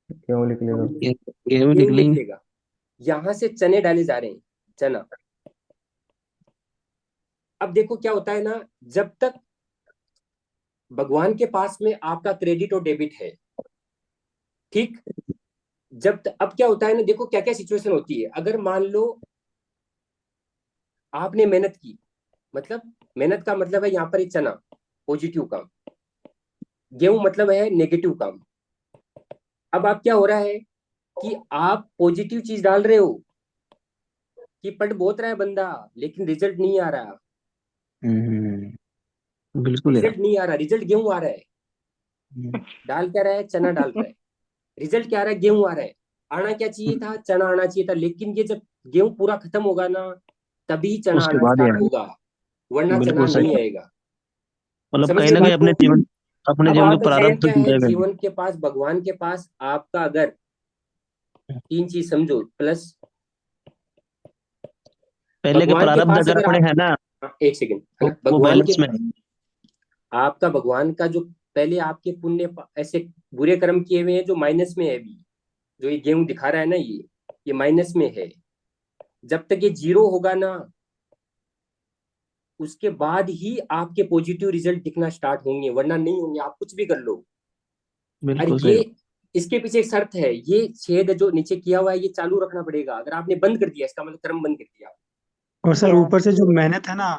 [SPEAKER 9] क्यों लिख लेगा?
[SPEAKER 8] ये भी
[SPEAKER 1] गेहूं
[SPEAKER 8] निकलेंगे।
[SPEAKER 1] निकलेगा। यहाँ से चने डाले जा रहे हैं, चना। अब देखो क्या होता है ना, जब तक भगवान के पास में आपका क्रेडिट और डेबिट है, ठीक, अब क्या होता है ना, देखो क्या क्या सिचुएशन होती है। अगर मान लो आपने मेहनत की, मतलब मेहनत का मतलब है यहाँ पर एक चना पॉजिटिव काम, गेहूं मतलब है नेगेटिव काम। अब आप क्या हो रहा है कि आप पॉजिटिव चीज डाल रहे हो कि पढ़ बहुत रहा है बंदा लेकिन रिजल्ट नहीं आ रहा,
[SPEAKER 8] बिल्कुल यार।
[SPEAKER 1] रिजल्ट नहीं आ रहा, रिजल्ट गेहूं आ रहा है।
[SPEAKER 8] हम्म,
[SPEAKER 1] डाल क्या रहा है, चना डाल रहा है, रिजल्ट क्या आ रहा है, गेहूं आ रहा है। आना क्या चाहिए था, चना आना चाहिए था, लेकिन ये जब गेहूं पूरा खत्म होगा ना तभी चना
[SPEAKER 8] उसके
[SPEAKER 1] आना
[SPEAKER 8] बाद
[SPEAKER 1] स्टार्ट
[SPEAKER 8] यार
[SPEAKER 1] होगा, वरना चना
[SPEAKER 8] बिल्कुल सही।
[SPEAKER 1] नहीं आएगा।
[SPEAKER 8] मतलब
[SPEAKER 1] समझ
[SPEAKER 8] कहीं
[SPEAKER 1] गए
[SPEAKER 8] ना कहीं
[SPEAKER 1] बात को।
[SPEAKER 8] अपने
[SPEAKER 1] अब
[SPEAKER 8] जीवन के
[SPEAKER 1] आपका चयन
[SPEAKER 8] प्रारंभ तो
[SPEAKER 1] क्या है,
[SPEAKER 8] जुड़े हुए हैं।
[SPEAKER 1] जीवन के पास, भगवान के पास आपका अगर तीन चीज समझो प्लस,
[SPEAKER 8] पहले के
[SPEAKER 1] भगवान के
[SPEAKER 8] प्रारब्ध
[SPEAKER 1] पास
[SPEAKER 8] अगर
[SPEAKER 1] अगर
[SPEAKER 8] अपने
[SPEAKER 1] आप,
[SPEAKER 8] है ना,
[SPEAKER 1] हाँ, एक सेकेंड है ना,
[SPEAKER 8] वो
[SPEAKER 1] भगवान के
[SPEAKER 8] बैलेंस में है।
[SPEAKER 1] आपका भगवान का जो पहले आपके पुण्य ऐसे बुरे कर्म किए हुए हैं जो माइनस में है अभी, जो ये गेहूं दिखा रहा है ना ये माइनस में है। जब तक ये जीरो होगा ना उसके बाद ही आपके पॉजिटिव रिजल्ट दिखना स्टार्ट होंगे, वरना नहीं होंगे, आप कुछ भी कर लो। और
[SPEAKER 8] बिल्कुल
[SPEAKER 1] ये
[SPEAKER 8] सही।
[SPEAKER 1] इसके पीछे एक शर्त है, ये छेद जो नीचे किया हुआ है ये चालू रखना पड़ेगा। अगर आपने बंद कर दिया इसका मतलब कर्म बंद कर दिया।
[SPEAKER 2] और सर
[SPEAKER 7] या
[SPEAKER 2] ऊपर से जो मेहनत है ना,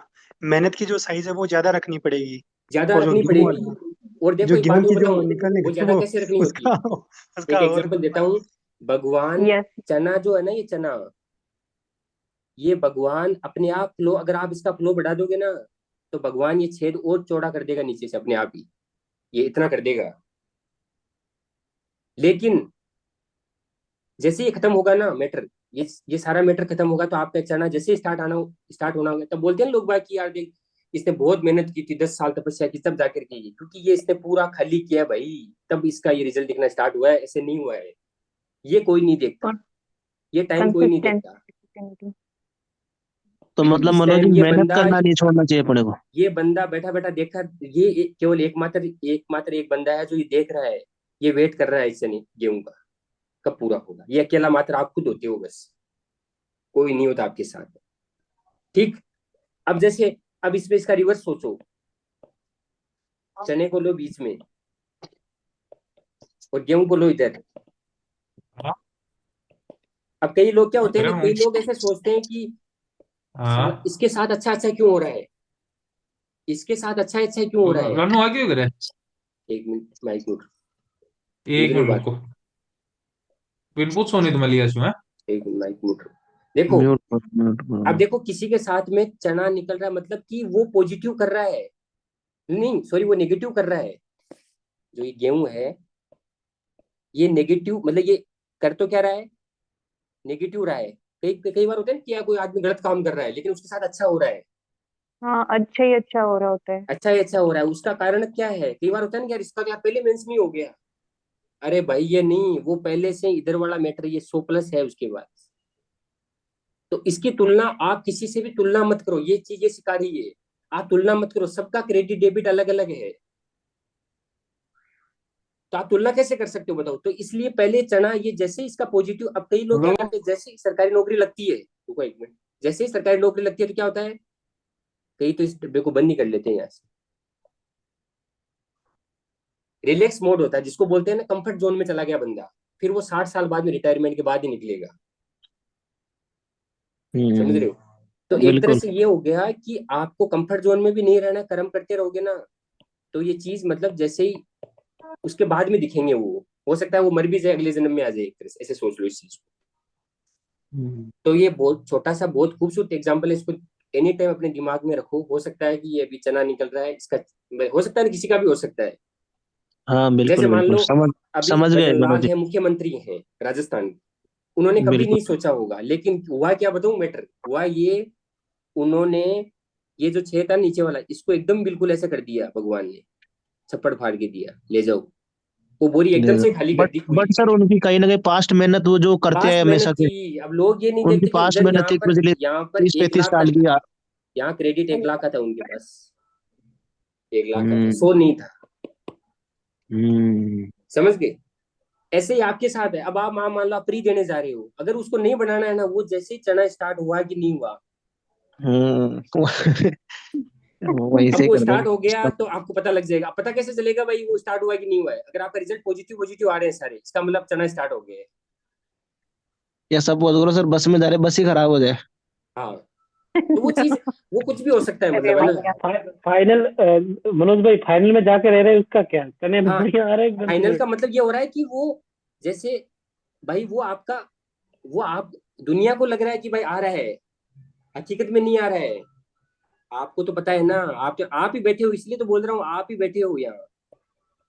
[SPEAKER 2] मेहनत की जो साइज है वो ज्यादा रखनी पड़ेगी।
[SPEAKER 1] ज्यादा
[SPEAKER 2] और जो
[SPEAKER 1] रखनी
[SPEAKER 2] गेहूं
[SPEAKER 1] पड़ेगी।
[SPEAKER 2] वाला,
[SPEAKER 1] और देखो
[SPEAKER 2] जो
[SPEAKER 1] एक बात
[SPEAKER 2] गेहूं
[SPEAKER 1] और
[SPEAKER 2] की जो
[SPEAKER 1] बताऊं,
[SPEAKER 2] निकल
[SPEAKER 1] वो
[SPEAKER 2] निकल
[SPEAKER 1] ज्यादा
[SPEAKER 2] वो
[SPEAKER 1] कैसे रखनी होती
[SPEAKER 2] उसका
[SPEAKER 1] है। एक
[SPEAKER 2] उसका और
[SPEAKER 1] एग्जांपल देता हूँ, भगवान,
[SPEAKER 7] यस
[SPEAKER 1] चना जो है ना ये चना, ये भगवान अपने आप फ्लो, अगर आप इसका फ्लो बढ़ा दोगे ना तो भगवान ये छेद और चौड़ा कर देगा नीचे से अपने आप ही, ये इतना कर देगा। लेकिन जैसे ही खत्म होगा ना मैटर, ये सारा मैटर खत्म होगा तो आपका चना जैसे स्टार्ट होना होगा, तब बोलते हैं लोग बात कि यार देख इसने बहुत मेहनत की थी, 10 साल तपस्या की, तब जाकर के ये, क्योंकि ये इसने पूरा खाली किया भाई, तब इसका ये रिजल्ट दिखना स्टार्ट हुआ है, ऐसे नहीं हुआ है। ये कोई नहीं देखता, ये टाइम कोई नहीं देखता।
[SPEAKER 7] कंसिस्टेंसी।
[SPEAKER 8] तो मतलब
[SPEAKER 1] इस
[SPEAKER 8] मनोज
[SPEAKER 1] टाइम
[SPEAKER 8] जी, मेहनत करना नहीं छोड़ना चाहिए अपने को।
[SPEAKER 1] ये बंदा बैठा बैठा देखा, ये केवल एकमात्र एक बंदा है जो ये देख रहा है, ये वेट कर रहा है इस गेहूं का कब पूरा होगा। ये अकेला मात्र आप खुद होते हो बस, कोई नहीं होता आपके साथ। ठीक। अब जैसे, अब इसमें इसका रिवर्स सोचो, चने को लो बीच में और गेहूं को लो इधर। अब कई लोग क्या होते हैं ना, कई लोग ऐसे सोचते हैं कि साला इसके साथ अच्छा अच्छा क्यों हो रहा है, इसके साथ अच्छा अच्छा क्यों हो रहा है।
[SPEAKER 10] रन हुआ क्यों करे?
[SPEAKER 1] एक मिनट माइक म्यूट,
[SPEAKER 10] एक
[SPEAKER 1] मेरी
[SPEAKER 10] मिनट
[SPEAKER 1] बात,
[SPEAKER 10] रुको, इनपुट सोनी तो मैं लिया छू है।
[SPEAKER 1] एक मिनट माइक म्यूट। देखो,
[SPEAKER 8] म्यूट
[SPEAKER 1] अब
[SPEAKER 8] करो।
[SPEAKER 1] देखो किसी के साथ में चना निकल रहा है मतलब कि वो पॉजिटिव कर रहा है, नहीं सॉरी वो नेगेटिव कर रहा है। जो ये गेहूं है ये नेगेटिव, मतलब ये कर तो क्या रहा है, नेगेटिव रहा है। कई कई बार होता है ना कि यार कोई आदमी गलत काम कर रहा है लेकिन उसके साथ अच्छा हो रहा है,
[SPEAKER 7] हाँ अच्छा ही अच्छा हो रहा होता है।
[SPEAKER 1] अच्छा ही अच्छा हो रहा है, उसका कारण क्या है। कई बार होता है ना कि यार इसका तो यार पहले मेंस में हो गया, अरे भाई ये नहीं, वो पहले से इधर वाला मैटर, ये 100+ है उसके बाद। तो इसकी तुलना आप किसी से भी तुलना मत करो, ये चीज ये सिखा रही है। आप तुलना मत करो, सबका क्रेडिट डेबिट अलग अलग है, तो आप तुलना कैसे कर सकते हो बताओ। तो इसलिए पहले चना ये जैसे इसका पॉजिटिव, अब कई लोग क्या
[SPEAKER 10] हेलो।
[SPEAKER 1] करते हैं, जैसे ही सरकारी नौकरी लगती है, रुको एक मिनट, जैसे ही सरकारी नौकरी लगती है तो क्या होता है, कई तो इस डब्बे को बंद नहीं कर लेते हैं यहाँ से। रिलैक्स मोड होता है जिसको बोलते हैं ना, कंफर्ट जोन में चला गया बंदा, फिर वो 60 साल बाद में रिटायरमेंट के बाद ही निकलेगा। समझ रहे हो। तो एक तरह
[SPEAKER 8] बिल्कुल।
[SPEAKER 1] से ये हो गया कि आपको कंफर्ट जोन में भी नहीं रहना, कर्म करते रहोगे ना तो ये चीज मतलब जैसे ही उसके बाद में दिखेंगे, वो हो सकता है वो मर भी जाए अगले जन्म में आ जाए, एक तरह से ऐसे सोच लो इस चीज को। तो ये बहुत छोटा सा बहुत खूबसूरत एग्जाम्पल है, इसको एनी टाइम अपने दिमाग में रखो। हो सकता है कि ये अभी चना निकल रहा है इसका, हो सकता है ना किसी का भी हो सकता है।
[SPEAKER 8] हाँ
[SPEAKER 1] जैसे
[SPEAKER 8] बिल्कुल
[SPEAKER 1] मान
[SPEAKER 8] बिल्कुल,
[SPEAKER 1] लो
[SPEAKER 8] समझ
[SPEAKER 1] अभी
[SPEAKER 8] समझ गए
[SPEAKER 1] भजन
[SPEAKER 8] मनोज
[SPEAKER 1] लाल
[SPEAKER 8] जी।
[SPEAKER 1] है, मुख्यमंत्री हैं राजस्थान के, उन्होंने कभी
[SPEAKER 8] बिल्कुल।
[SPEAKER 1] नहीं सोचा होगा, लेकिन हुआ क्या बताऊं मैटर, हुआ ये, उन्होंने ये जो छेद था नीचे वाला इसको एकदम बिल्कुल ऐसे कर दिया भगवान ने, छप्पड़ फाड़ के दिया, ले जाओ, वो बोरी एकदम से खाली कर दी
[SPEAKER 8] बट
[SPEAKER 1] खुली।
[SPEAKER 8] सर उनकी कहीं ना कहीं पास्ट मेहनत वो जो करते
[SPEAKER 1] पास्ट
[SPEAKER 8] हैं
[SPEAKER 1] मेहनत
[SPEAKER 8] हमेशा से,
[SPEAKER 1] थी, अब लोग ये नहीं
[SPEAKER 8] उनकी
[SPEAKER 1] देखते कि
[SPEAKER 8] पास्ट
[SPEAKER 1] उधर
[SPEAKER 8] मेहनत थी पिछले
[SPEAKER 1] यहाँ पर
[SPEAKER 8] तीस
[SPEAKER 1] एक
[SPEAKER 8] पैंतीस
[SPEAKER 1] लाख का
[SPEAKER 8] साल
[SPEAKER 1] था,
[SPEAKER 8] की
[SPEAKER 1] यहाँ क्रेडिट 1 लाख का था उनके पास, 1 लाख का था,
[SPEAKER 8] हम्म
[SPEAKER 1] 100 नहीं था।
[SPEAKER 8] हम्म
[SPEAKER 1] समझ गए। ऐसे ही आपके साथ है, अब आप मान लो आप प्री देने जा रहे हो, अगर उसको नहीं बनाना है ना, वो जैसे ही चना स्टार्ट हुआ कि नहीं हुआ,
[SPEAKER 8] हम्म वही
[SPEAKER 1] अब
[SPEAKER 8] से
[SPEAKER 1] वो
[SPEAKER 8] कर रहे
[SPEAKER 1] स्टार्ट
[SPEAKER 8] हैं
[SPEAKER 1] हो गया
[SPEAKER 8] उसका।
[SPEAKER 1] तो आपको पता लग जाएगा। अब पता कैसे चलेगा भाई वो स्टार्ट हुआ कि नहीं हुआ है, अगर आपका रिजल्ट पॉजिटिव पॉजिटिव आ रहे हैं सारे, इसका मतलब चना स्टार्ट हो गया है।
[SPEAKER 8] या सब बोल करो सर, बस में जा रहे बस ही खराब हो जाए।
[SPEAKER 1] हाँ, तो वो चीज वो कुछ भी हो सकता है,
[SPEAKER 7] अरे
[SPEAKER 1] मतलब है
[SPEAKER 7] भाई
[SPEAKER 1] ना।
[SPEAKER 3] फाइनल मनोज भाई, फाइनल में जाके रह रहे हैं, उसका क्या करने
[SPEAKER 1] हाँ,
[SPEAKER 3] बढ़िया आ रहा है एकदम
[SPEAKER 1] फाइनल
[SPEAKER 3] से।
[SPEAKER 1] का मतलब ये हो रहा है कि वो जैसे भाई वो आप दुनिया को लग रहा है कि भाई आ रहा है, हकीकत में नहीं आ रहा है। आपको तो पता है ना, आप ही बैठे हो, इसलिए तो बोल रहा हूँ, आप ही बैठे हो यहाँ।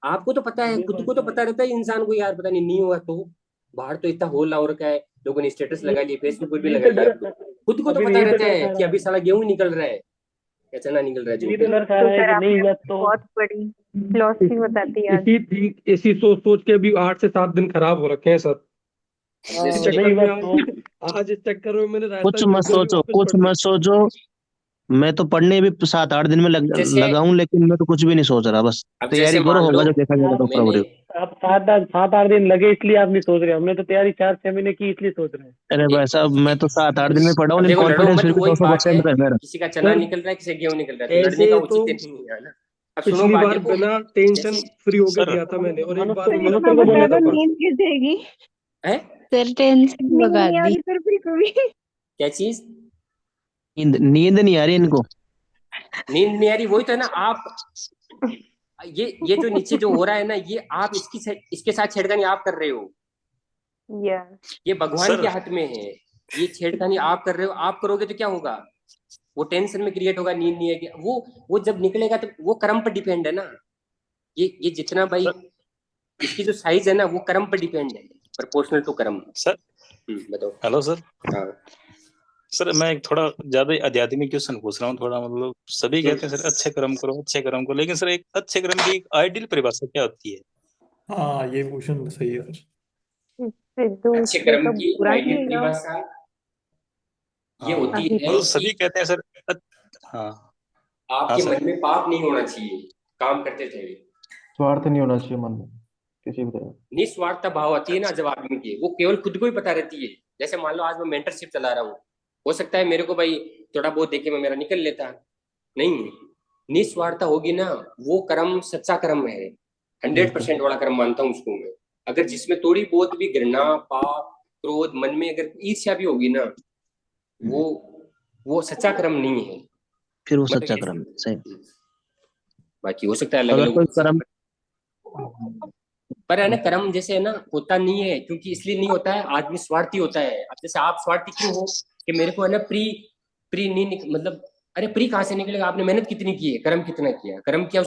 [SPEAKER 1] आपको तो पता है,
[SPEAKER 3] ये
[SPEAKER 1] खुद
[SPEAKER 3] बात
[SPEAKER 1] को तो
[SPEAKER 3] तो है।
[SPEAKER 1] पता रहता है इंसान को, यार पता नहीं हुआ तो। बाहर तो इतना होल हो रखा है, लोगों ने स्टेटस लगा लिए, फेसबुक पर भी
[SPEAKER 3] यही
[SPEAKER 1] लगा
[SPEAKER 3] तो
[SPEAKER 1] लिया
[SPEAKER 3] डर,
[SPEAKER 1] अब तो। खुद को तो
[SPEAKER 3] अभी
[SPEAKER 1] पता
[SPEAKER 3] यही तो
[SPEAKER 1] रहता
[SPEAKER 3] डर
[SPEAKER 1] है
[SPEAKER 3] खा
[SPEAKER 1] कि
[SPEAKER 3] रहा
[SPEAKER 1] अभी
[SPEAKER 3] है,
[SPEAKER 1] साला गेहूं निकल रहा है या चना निकल रहा है, जो
[SPEAKER 3] यही
[SPEAKER 1] भी
[SPEAKER 3] तो
[SPEAKER 1] है।
[SPEAKER 3] डर खा
[SPEAKER 7] तो
[SPEAKER 3] रहा है
[SPEAKER 7] सर
[SPEAKER 3] कि नहीं
[SPEAKER 7] आपने
[SPEAKER 3] हुआ
[SPEAKER 7] अपनी
[SPEAKER 3] तो।
[SPEAKER 7] बहुत बड़ी फिलॉसफी बता दी आज।
[SPEAKER 3] इसी सोच के अभी 8 से 7 दिन खराब हो रखे हैं सर। इस
[SPEAKER 1] जैसे
[SPEAKER 3] चक्कर
[SPEAKER 1] देखो,
[SPEAKER 3] में आज इस चक्कर में मैंने
[SPEAKER 8] कुछ
[SPEAKER 3] राजस्थान
[SPEAKER 8] मत
[SPEAKER 3] बिल्कुल भी
[SPEAKER 8] सोचो,
[SPEAKER 3] वापस
[SPEAKER 8] कुछ
[SPEAKER 3] पढ़ ली।
[SPEAKER 8] मत सोचो। मैं तो पढ़ने भी 7-8 दिन में
[SPEAKER 1] जैसे
[SPEAKER 8] लगाऊं, लेकिन मैं तो कुछ भी नहीं सोच रहा, बस
[SPEAKER 1] अब जैसे
[SPEAKER 8] तैयारी करो,
[SPEAKER 1] मान लो,
[SPEAKER 8] होगा जो देखा जाएगा, डॉक्टर
[SPEAKER 1] मैंने
[SPEAKER 8] बड़े।
[SPEAKER 3] आप 7-8 दिन लगे इसलिए आप नहीं सोच रहे, हमने तो तैयारी 4-6 महीने की इसलिए सोच रहे हैं।
[SPEAKER 8] अरे भाई साहब, मैं तो 7-8 दिन में पढ़ा हूँ,
[SPEAKER 1] अब
[SPEAKER 8] लेकिन
[SPEAKER 1] देखो, लड़ो
[SPEAKER 8] कॉन्फिडेंस
[SPEAKER 1] मत,
[SPEAKER 8] फिर भी
[SPEAKER 1] वही बात है।
[SPEAKER 8] 200% है मेरा।
[SPEAKER 1] किसी का चना
[SPEAKER 3] सर
[SPEAKER 1] निकल रहा है, किसी का गेहूं निकल रहा है, तो लड़ने
[SPEAKER 3] ऐसे
[SPEAKER 1] का
[SPEAKER 3] तो
[SPEAKER 1] औचित्य नहीं है ना। अब सुनो
[SPEAKER 3] पिछली
[SPEAKER 1] बात,
[SPEAKER 3] बार
[SPEAKER 1] देखो
[SPEAKER 3] बिना टेंशन
[SPEAKER 1] जैसे
[SPEAKER 3] फ्री होके
[SPEAKER 11] सर
[SPEAKER 3] दिया था मैंने, और एक बार
[SPEAKER 7] सर
[SPEAKER 3] मनोज
[SPEAKER 7] इतना
[SPEAKER 3] सर को
[SPEAKER 7] बता
[SPEAKER 3] बोलने
[SPEAKER 7] दो,
[SPEAKER 3] का पास।
[SPEAKER 7] नींद गिर जाएगी।
[SPEAKER 1] है
[SPEAKER 11] सर टेंशन
[SPEAKER 7] नींद
[SPEAKER 11] भगा
[SPEAKER 7] नहीं आ
[SPEAKER 11] दी।
[SPEAKER 7] रही सर बिल्कुल भी।
[SPEAKER 1] क्या चीज,
[SPEAKER 8] नींद नहीं आ रही इनको।
[SPEAKER 1] नींद नहीं आ रही, वही तो है ना। आप ये जो नीचे जो हो रहा है ना, ये आप इसके साथ छेड़खानी आप कर रहे हो।
[SPEAKER 7] यस।
[SPEAKER 1] ये भगवान
[SPEAKER 11] सर
[SPEAKER 1] के हाथ में है, ये छेड़खानी आप कर रहे हो। आप करोगे तो क्या होगा, वो टेंशन में क्रिएट होगा, नींद नहीं आएगी। वो जब निकलेगा तो वो कर्म पर डिपेंड है ना। ये जितना भाई
[SPEAKER 11] सर
[SPEAKER 1] इसकी जो साइज है ना, वो कर्म पर डिपेंड है, प्रोपोर्शनल टू कर्म।
[SPEAKER 11] सर
[SPEAKER 1] बताओ।
[SPEAKER 11] Hello sir.
[SPEAKER 1] हाँ।
[SPEAKER 11] सर मैं एक थोड़ा ज्यादा ही आध्यात्मिक क्वेश्चन पूछ रहा हूँ, थोड़ा मतलब सभी कहते हैं सर अच्छे कर्म करो, अच्छे कर्म करो, लेकिन सर एक अच्छे कर्म की एक आइडियल परिभाषा क्या होती है?
[SPEAKER 12] हाँ, ये क्वेश्चन सही है सर।
[SPEAKER 7] सिद्धू
[SPEAKER 1] अच्छे
[SPEAKER 7] उससे
[SPEAKER 1] कर्म
[SPEAKER 7] तो
[SPEAKER 1] की
[SPEAKER 7] बुरा ही
[SPEAKER 1] आइडियल
[SPEAKER 7] है ना।
[SPEAKER 1] परिभाषा ये
[SPEAKER 12] हाँ,
[SPEAKER 1] होती
[SPEAKER 7] अभी
[SPEAKER 1] है
[SPEAKER 11] मतलब
[SPEAKER 1] कि
[SPEAKER 11] सभी कहते हैं सर हाँ हाँ
[SPEAKER 1] आपके
[SPEAKER 11] सर।
[SPEAKER 1] मन में पाप नहीं होना चाहिए काम करते थे।
[SPEAKER 9] स्वार्थ नहीं होना चाहिए मन में किसी भी तरह।
[SPEAKER 1] निस्वार्थ भाव आती है ना
[SPEAKER 9] अच्छा।
[SPEAKER 1] जब आदमी की, वो केवल खुद को ही पता रहती है। जैसे मान लो आज मैं मेंटरशिप चला रहा हूँ, हो सकता है मेरे को भाई थोड़ा बहुत देखे में मेरा निकल लेता, नहीं। निस्वार्थ होगी ना, वो कर्म सच्चा कर्म है। 100% वाला कर्म मानता हूँ उसको मैं। अगर जिसमें थोड़ी बहुत भी घृणा, पाप, क्रोध, मन में अगर ईर्ष्या भी होगी ना, वो वो सच्चा कर्म नहीं है।
[SPEAKER 8] फिर वो
[SPEAKER 1] मतलब
[SPEAKER 8] सच्चा
[SPEAKER 1] ये,
[SPEAKER 8] कर्म सही।
[SPEAKER 1] बाकी हो सकता है अलग
[SPEAKER 8] अगर
[SPEAKER 1] अलग।
[SPEAKER 8] कोई कर्म,
[SPEAKER 1] पर है ना, कर्म जैसे है ना, होता नहीं है क्योंकि इसलिए नहीं होता है, आदमी स्वार्थी होता है। अब जैसे आप स्वार्थी क्यों हो कि मेरे को है ना प्री प्री नहीं मतलब, अरे प्री कहाँ से निकलेगा, आपने मेहनत कितनी की है, कर्म कितना किया, कर्म किया